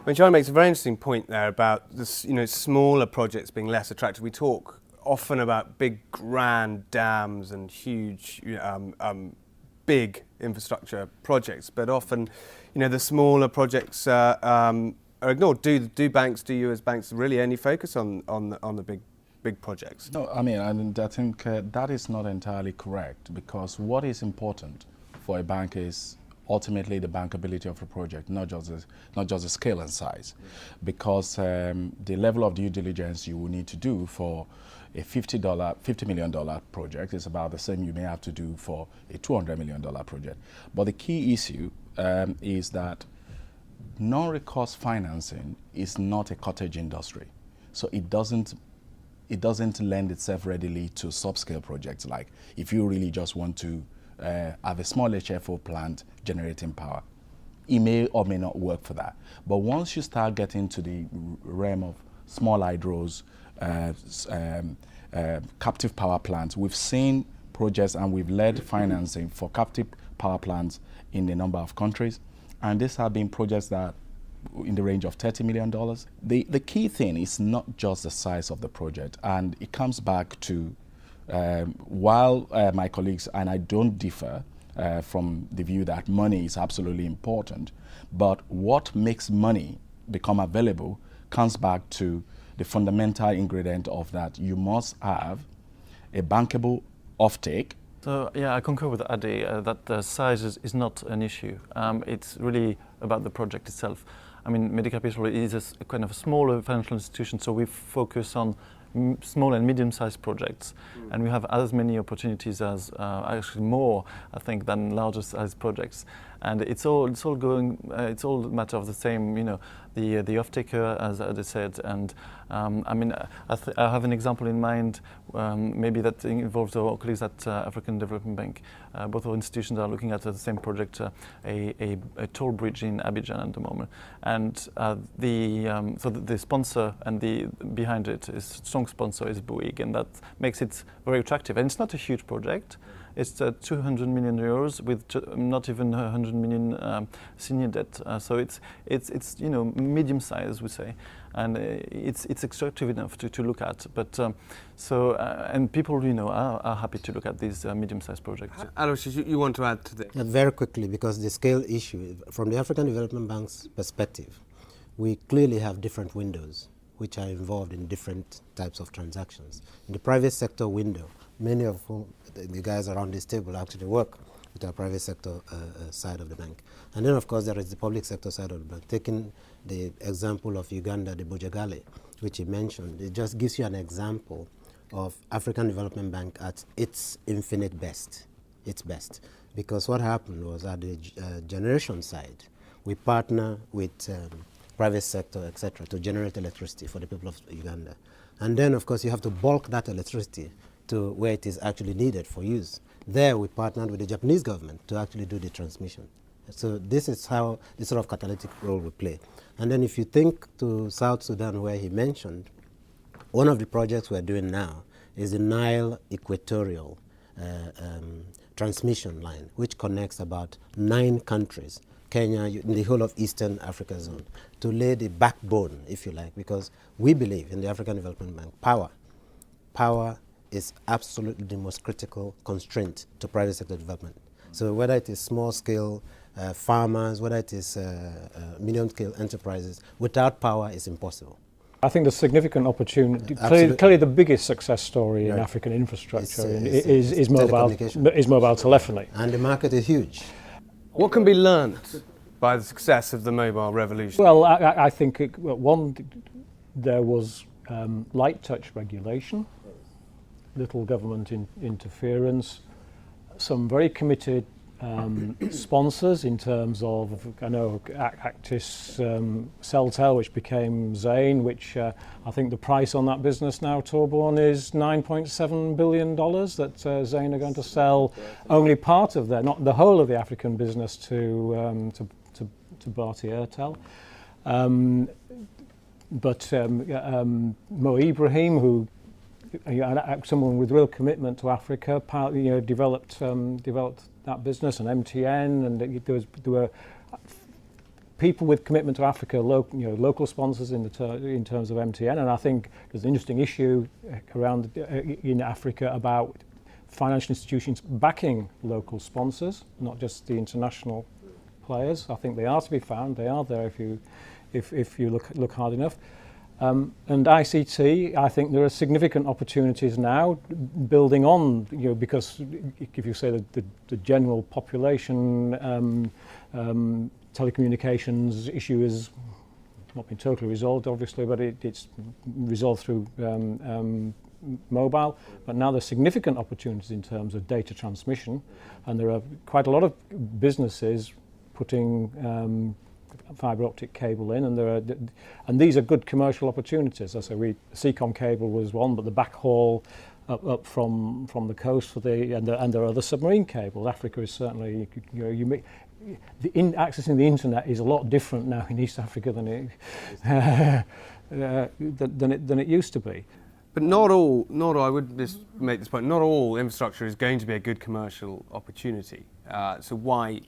mean, China makes a very interesting point there about this, smaller projects being less attractive. We talk often about big, grand dams and huge, big infrastructure projects, but often, the smaller projects are ignored. Do you as banks really only focus on the big projects? No, I think that is not entirely correct, because what is important for a bank is ultimately the bankability of a project, not just the scale and size, because the level of due diligence you will need to do for a $50 million project is about the same you may have to do for a $200 million project. But the key issue is that non-recourse financing is not a cottage industry, so it doesn't lend itself readily to subscale projects. Like if you really just want to have a small HFO plant generating power, it may or may not work for that. But once you start getting to the realm of small hydros, captive power plants, we've seen projects and we've led financing for captive power plants in a number of countries, and these have been projects that in the range of $30 million. The key thing is not just the size of the project, and it comes back to while my colleagues and I don't differ from the view that money is absolutely important, but what makes money become available comes back to the fundamental ingredient of that. You must have a bankable offtake. So yeah, I concur with Ade that the size is not an issue. It's really about the project itself. I mean, Medicapital is a kind of a smaller financial institution, so we focus on small and medium-sized projects, and we have as many opportunities as actually more, I think, than larger-sized projects. And it's all a matter of the same, the off-taker, as Ade said. And I have an example in mind, maybe that involves our colleagues at African Development Bank. Both our institutions are looking at the same project, a toll bridge in Abidjan at the moment. And so the sponsor and the behind it is strong sponsor is Bouygues, and that makes it very attractive. And it's not a huge project. It's 200 million euros with not even 100 million senior debt. So it's medium size, we say, and it's attractive enough to look at. But and people are happy to look at these medium-sized projects. Aloysius, you want to add to this? Very quickly, because the scale issue, from the African Development Bank's perspective, we clearly have different windows which are involved in different types of transactions. In the private sector window, many of whom the guys around this table actually work with our private sector side of the bank. And then, of course, there is the public sector side of the bank. Taking the example of Uganda, the Bujagale, which he mentioned, it just gives you an example of African Development Bank at its infinite best, its best. Because what happened was at the generation side, we partner with private sector, etc., to generate electricity for the people of Uganda. And then, of course, you have to bulk that electricity to where it is actually needed for use. There, we partnered with the Japanese government to actually do the transmission. So this is how this sort of catalytic role we play. And then if you think to South Sudan, where he mentioned, one of the projects we're doing now is the Nile Equatorial transmission line, which connects about 9 countries, Kenya, in the whole of Eastern Africa zone, to lay the backbone, if you like, because we believe in the African Development Bank, power is absolutely the most critical constraint to private sector development. So whether it is small scale farmers, whether it is medium scale enterprises, without power it's impossible. I think the significant opportunity, clearly the biggest success story in African infrastructure is mobile telephony. And the market is huge. What can be learned by the success of the mobile revolution? Well, I think, there was light touch regulation, little government interference, some very committed sponsors in terms of, I know, Actis Celtel, which became Zain, which I think the price on that business now, Torbjörn, is $9.7 billion that Zain are going to sell only part of not the whole of the African business to Bharti Airtel. But Mo Ibrahim, who someone with real commitment to Africa, developed that business, and MTN, and there were people with commitment to Africa, local sponsors in terms of MTN, and I think there's an interesting issue around in Africa about financial institutions backing local sponsors, not just the international players. I think they are to be found. They are there if you look hard enough. And ICT, I think there are significant opportunities now building on, because if you say that the general population telecommunications issue has not been totally resolved, obviously, but it's resolved through mobile. But now there's significant opportunities in terms of data transmission, and there are quite a lot of businesses putting fibre optic cable in, and these are good commercial opportunities. As I say, Seacom cable was one, but the backhaul up from the coast for and there are other submarine cables. Africa is certainly, accessing the internet is a lot different now in East Africa than it used to be. But not all, I would just make this point, not all infrastructure is going to be a good commercial opportunity. So why,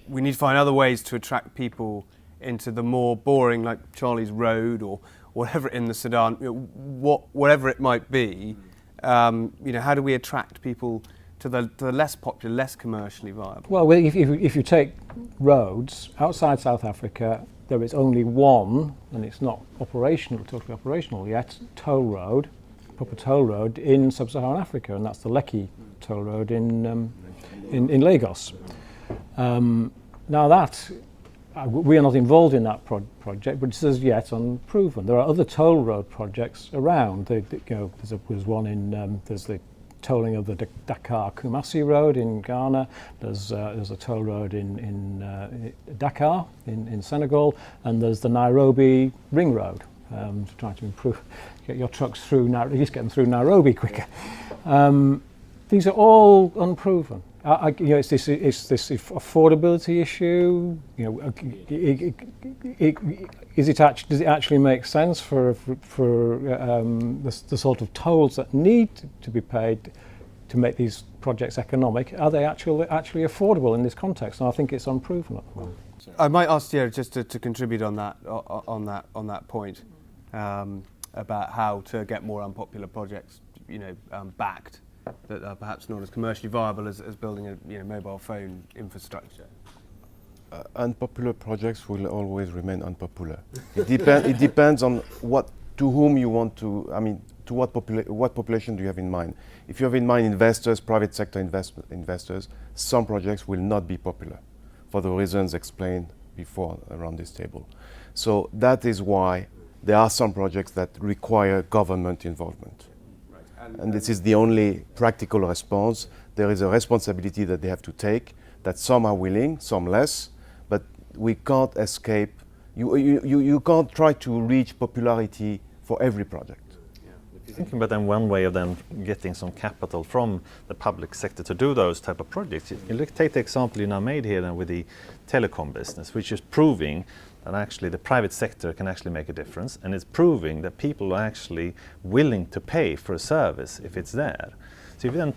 we need to find other ways to attract people into the more boring, like Charlie's Road or whatever in the Sudan, whatever it might be. How do we attract people to the less popular, less commercially viable? Well, if you take roads outside South Africa, there is only one, and it's not totally operational yet, proper toll road in sub-Saharan Africa, and that's the Lekki toll road in Lagos. Now that we are not involved in that project, but it's as yet unproven. There are other toll road projects around. There's one in there's the tolling of the Dakar Kumasi Road in Ghana. There's a toll road in Dakar in Senegal, and there's the Nairobi Ring Road to try to get your trucks through. At least get them through Nairobi quicker. These are all unproven. It's this affordability issue. Does it actually make sense for the sort of tolls that need to be paid to make these projects economic? Are they actually affordable in this context? And I think it's unproven at the moment. I might ask Thierry just to contribute on that point about how to get more unpopular projects, backed, that are perhaps not as commercially viable as building a mobile phone infrastructure. Unpopular projects will always remain unpopular. It depends on to whom you want to. To what population do you have in mind? If you have in mind investors, private sector investors, some projects will not be popular, for the reasons explained before around this table. So that is why there are some projects that require government involvement. And this is the only practical response. There is a responsibility that they have to take, that some are willing, some less, but we can't escape. You can't try to reach popularity for every project. Thinking about then one way of then getting some capital from the public sector to do those type of projects. You take the example you now made here then with the telecom business, which is proving that actually the private sector can actually make a difference, and it's proving that people are actually willing to pay for a service if it's there. So if you then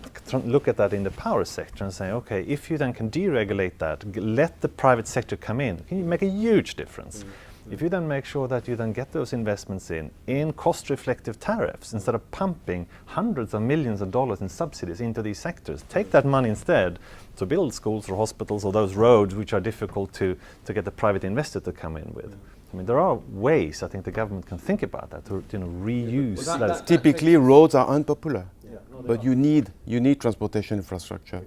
look at that in the power sector and say, okay, if you then can deregulate that, let the private sector come in, can you make a huge difference? If you then make sure that you then get those investments in cost-reflective tariffs, instead of pumping hundreds of millions of dollars in subsidies into these sectors, take that money instead to build schools or hospitals or those roads which are difficult to get the private investor to come in with. There are ways I think the government can think about that to reuse. Typically roads are unpopular, but you need transportation infrastructure.